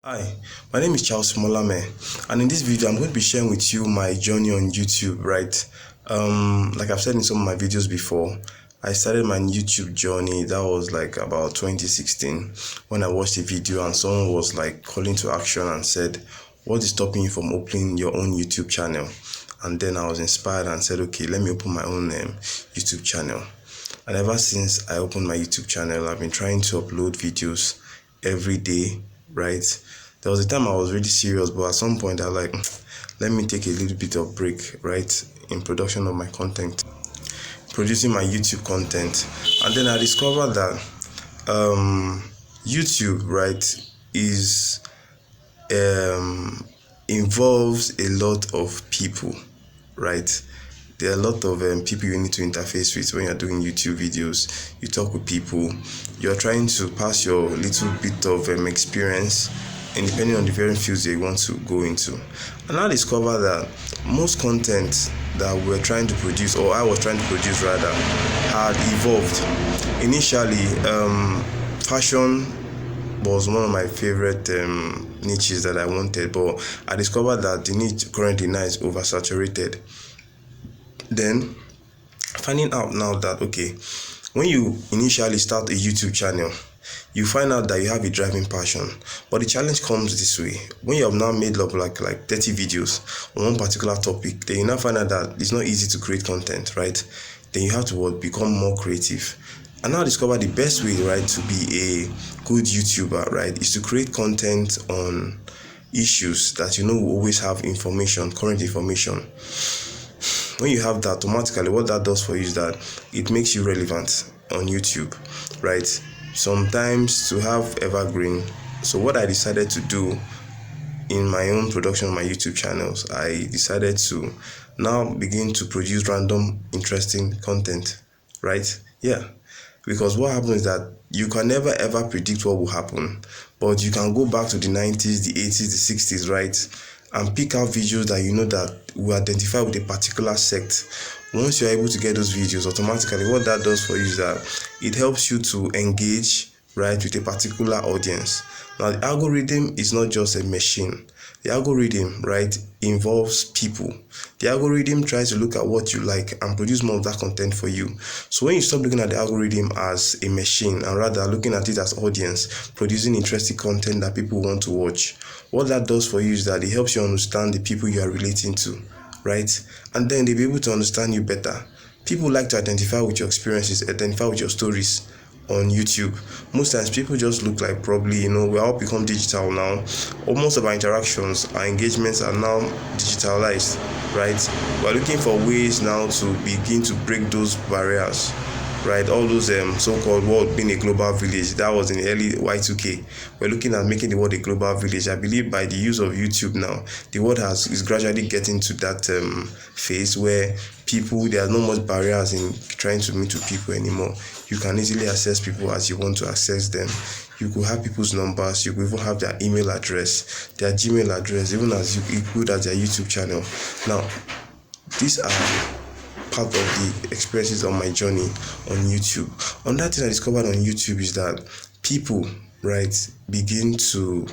Hi, my name is Charles Molame, and in this video I'm going to be sharing with you my journey on YouTube, right? Like I've said in some of my videos before, I started my YouTube journey, that was like about 2016, when I watched a video and someone was like calling to action and said, what is stopping you from opening your own YouTube channel? And then I was inspired and said, okay, let me open my own YouTube channel. And ever since I opened my YouTube channel, I've been trying to upload videos every day, right? There was a time I was really serious, but at some point I was like, let me take a little bit of break, right, in production of my content, producing my YouTube content. And then I discovered that YouTube, right, is involves a lot of people, right? There are a lot of people you need to interface with when you're doing YouTube videos. You talk with people, you're trying to pass your little bit of experience, and depending on the various fields that you want to go into. And I discovered that most content that we're trying to produce, or I was trying to produce rather, had evolved. Initially, fashion was one of my favorite niches that I wanted, but I discovered that the niche currently now is oversaturated. Then finding out now that okay, when you initially start a YouTube channel, you find out that you have a driving passion, but the challenge comes this way: when you have now made up like 30 videos on one particular topic, then you now find out that it's not easy to create content, right? Then you have to become more creative. And now discover the best way, right, to be a good YouTuber, right, is to create content on issues that you know will always have information, current information. When you have that, automatically what that does for you is that it makes you relevant on YouTube, right? Sometimes to have evergreen. So what I decided to do in my own production of my YouTube channels, I decided to now begin to produce random interesting content, right? Yeah, because what happens is that you can never ever predict what will happen, but you can go back to the 90s, the 80s, the 60s, right, and pick out videos that you know that will identify with a particular sect. Once you're able to get those videos, automatically what that does for you is that it helps you to engage, right, with a particular audience. Now the algorithm is not just a machine. The algorithm, right, involves people. The algorithm tries to look at what you like and produce more of that content for you. So when you stop looking at the algorithm as a machine and rather looking at it as audience, producing interesting content that people want to watch, what that does for you is that it helps you understand the people you are relating to, right? And then they'll be able to understand you better. People like to identify with your experiences, identify with your stories on YouTube. Most times people just look like probably, we all become digital now. Almost of our interactions, our engagements are now digitalized, right? We're looking for ways now to begin to break those barriers, right? All those so-called world being a global village, that was in the early Y2K. We're looking at making the world a global village. I believe by the use of YouTube now, the world is gradually getting to that phase where there are no much barriers in trying to meet with people anymore. You can easily access people as you want to access them. You could have people's numbers, you could even have their email address, their Gmail address, even as you could as their YouTube channel. Now, these are part of the experiences on my journey on YouTube. Another thing I discovered on YouTube is that people, right, begin to,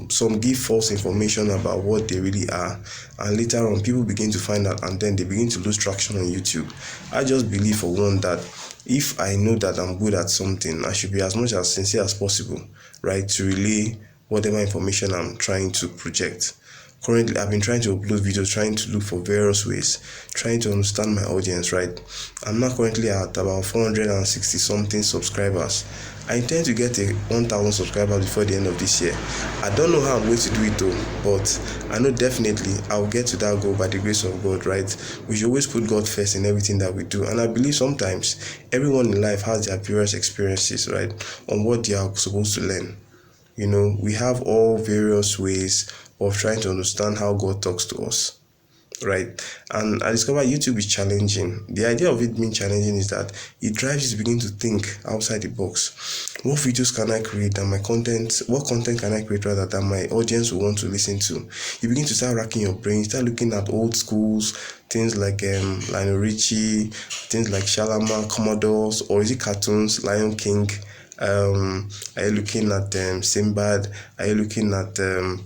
some give false information about what they really are, and later on people begin to find out and then they begin to lose traction on YouTube. I just believe for one that if I know that I'm good at something, I should be as much as sincere as possible, right, to relay whatever information I'm trying to project. Currently, I've been trying to upload videos, trying to look for various ways, trying to understand my audience, right? I'm now currently at about 460 something subscribers. I intend to get a 1,000 subscribers before the end of this year. I don't know how I'm going to do it though, but I know definitely I'll get to that goal by the grace of God, right? We should always put God first in everything that we do. And I believe sometimes everyone in life has their various experiences, right, on what they are supposed to learn. We have all various ways of trying to understand how God talks to us, right? And I discovered YouTube is challenging. The idea of it being challenging is that it drives you to begin to think outside the box. What videos can I create that what content can I create rather that my audience will want to listen to? You begin to start racking your brain, start looking at old schools, things like Lionel Richie, things like Shalama, Commodores, or is it cartoons, Lion King, Are you looking at Sinbad? Are you looking at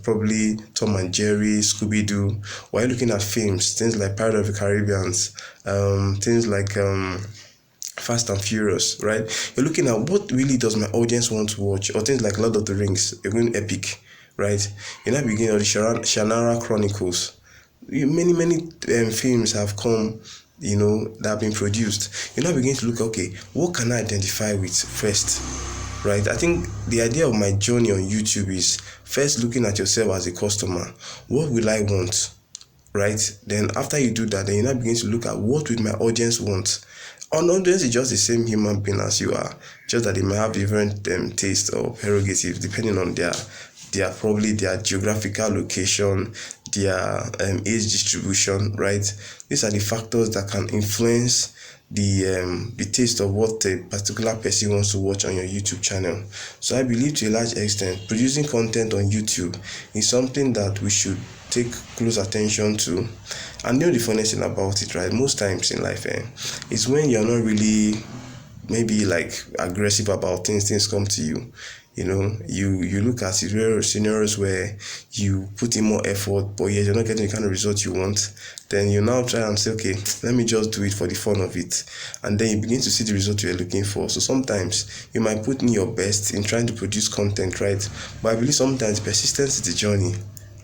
probably Tom and Jerry, Scooby Doo? Or are you looking at films, things like Pirates of the Caribbean, things like Fast and Furious, right? You're looking at what really does my audience want to watch, or things like Lord of the Rings, you're going epic, right? You're not beginning of the Shannara Chronicles. Many films have come, that have been produced. You're now beginning to look, okay, what can I identify with first, right? I think the idea of my journey on YouTube is first looking at yourself as a customer. What will I want, right? Then after you do that, then you now begin to look at what will my audience want. Our audience is just the same human being as you are, just that they may have different taste or prerogatives depending on their probably their geographical location, their age distribution, right? These are the factors that can influence the taste of what a particular person wants to watch on your YouTube channel. So I believe to a large extent producing content on YouTube is something that we should take close attention to. And the funniest thing about it, right, most times in life is when you're not really maybe like aggressive about things come to you. You look at scenarios where you put in more effort, but yet you're not getting the kind of result you want. Then you now try and say, okay, let me just do it for the fun of it. And then you begin to see the result you're looking for. So sometimes you might put in your best in trying to produce content, right? But I believe sometimes persistence is the journey,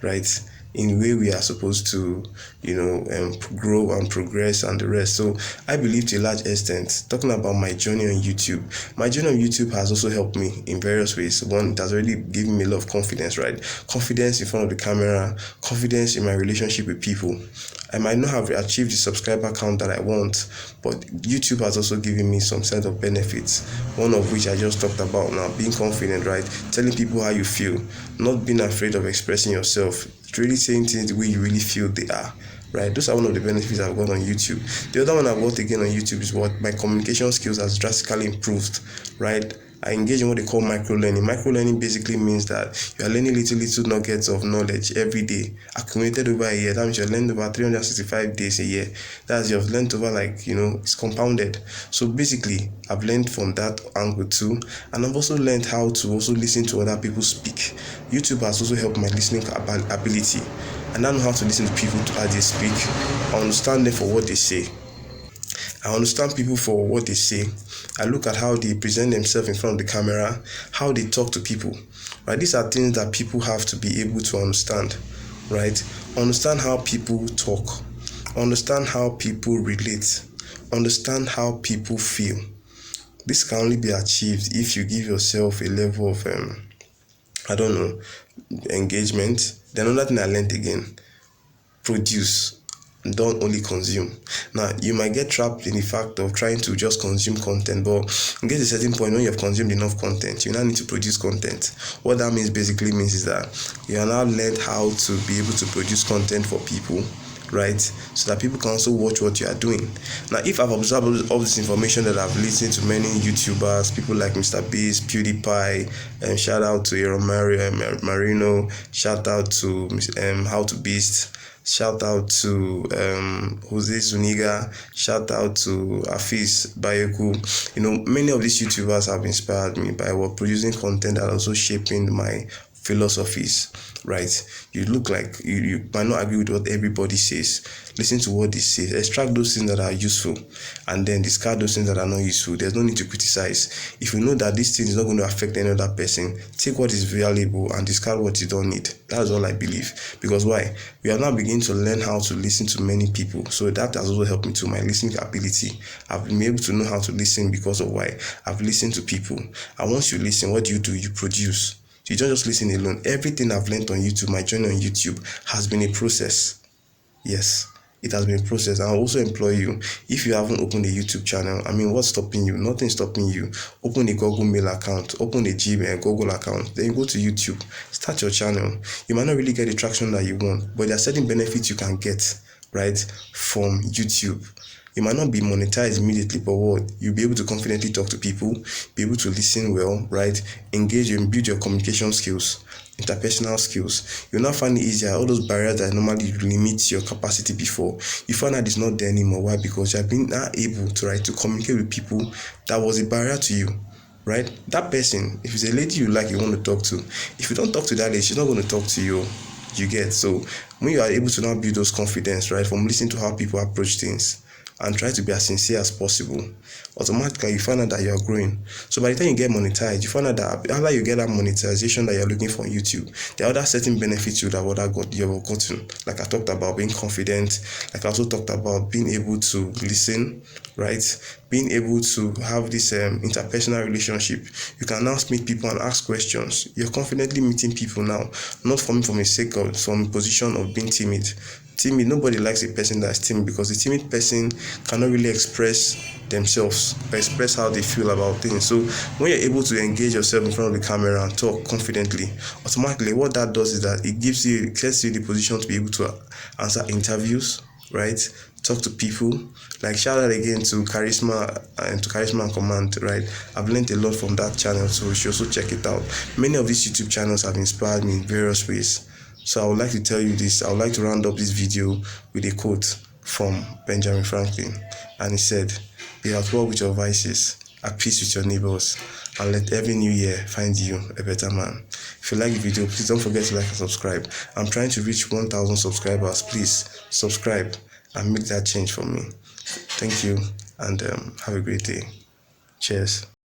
right? In way we are supposed to, grow and progress and the rest. So I believe to a large extent, talking about my journey on YouTube has also helped me in various ways. One, it has already given me a lot of confidence, right? Confidence in front of the camera, confidence in my relationship with people. I might not have achieved the subscriber count that I want, but YouTube has also given me some set of benefits. One of which I just talked about now, being confident, right? Telling people how you feel, not being afraid of expressing yourself, really saying things the way you really feel they are, right? Those are one of the benefits I've got on YouTube. The other one I've got again on YouTube is what my communication skills has drastically improved, right? I engage in what they call micro-learning. Micro-learning basically means that you are learning little nuggets of knowledge every day, accumulated over a year. That means you're learning over 365 days a year. That's you've learned over it's compounded. So basically, I've learned from that angle too. And I've also learned how to also listen to other people speak. YouTube has also helped my listening ability. And I know how to listen to people as they speak. I understand them for what they say. I understand people for what they say. I look at how they present themselves in front of the camera, how they talk to people. Right? These are things that people have to be able to understand. Right? Understand how people talk. Understand how people relate. Understand how people feel. This can only be achieved if you give yourself a level of engagement. Then another thing I learned again, produce. Don't only consume. Now, you might get trapped in the fact of trying to just consume content, but you get to a certain point when you have consumed enough content, you now need to produce content. What that basically means is that you are now learned how to be able to produce content for people, right? So that people can also watch what you are doing. Now, if I've observed all this information that I've listened to many YouTubers, people like Mr. Beast, PewDiePie, and shout out to Aaron Marino, shout out to How to Beast, shout out to Jose Zuniga, shout out to Afis Bayoku. Many of these YouTubers have inspired me by producing content that also shaping my philosophies, right? You look like you might not agree with what everybody says. Listen to what they say, extract those things that are useful, and then discard those things that are not useful. There's no need to criticize. If you know that this thing is not going to affect any other person, take what is valuable and discard what you don't need. That's all I believe. Because why? We are now beginning to learn how to listen to many people. So that has also helped me to my listening ability. I've been able to know how to listen because of why I've listened to people. And once you listen, what do? You produce. You don't just listen alone. Everything I've learned on YouTube, my journey on YouTube, has been a process. Yes, it has been a process. I'll also employ you, if you haven't opened a YouTube channel, what's stopping you? Nothing's stopping you. Open a Google Mail account, open a Gmail, Google account, then you go to YouTube, start your channel. You might not really get the traction that you want, but there are certain benefits you can get, right, from YouTube. You might not be monetized immediately, but what? You'll be able to confidently talk to people, be able to listen well, right? Engage and build your communication skills, interpersonal skills. You'll now find it easier. All those barriers that normally limit your capacity before, you find that it's not there anymore. Why? Because you have been now able to communicate with people that was a barrier to you. right? That person, if it's a lady you like, you want to talk to, if you don't talk to that lady, she's not going to talk to you. You get? So when you are able to now build those confidence, right, from listening to how people approach things and try to be as sincere as possible, automatically you find out that you are growing. So by the time you get monetized, you find out that after you get that monetization that you're looking for on YouTube, there are other certain benefits you have gotten. Like I talked about being confident, like I also talked about being able to listen, right? Being able to have this interpersonal relationship. You can now meet people and ask questions. You're confidently meeting people now, not from a position of being timid. Nobody likes a person that's timid, because a timid person cannot really express themselves or express how they feel about things. So when you're able to engage yourself in front of the camera and talk confidently, automatically what that does is that it gets you the position to be able to answer interviews, right? Talk to people. Like, shout out again to Charisma and Command, right? I've learned a lot from that channel, so you should also check it out. Many of these YouTube channels have inspired me in various ways. So I would like to tell you this. I would like to round up this video with a quote from Benjamin Franklin. And he said, "Be at war with your vices, at peace with your neighbors, and let every new year find you a better man." If you like the video, please don't forget to like and subscribe. I'm trying to reach 1,000 subscribers. Please subscribe and make that change for me. Thank you, and have a great day. Cheers.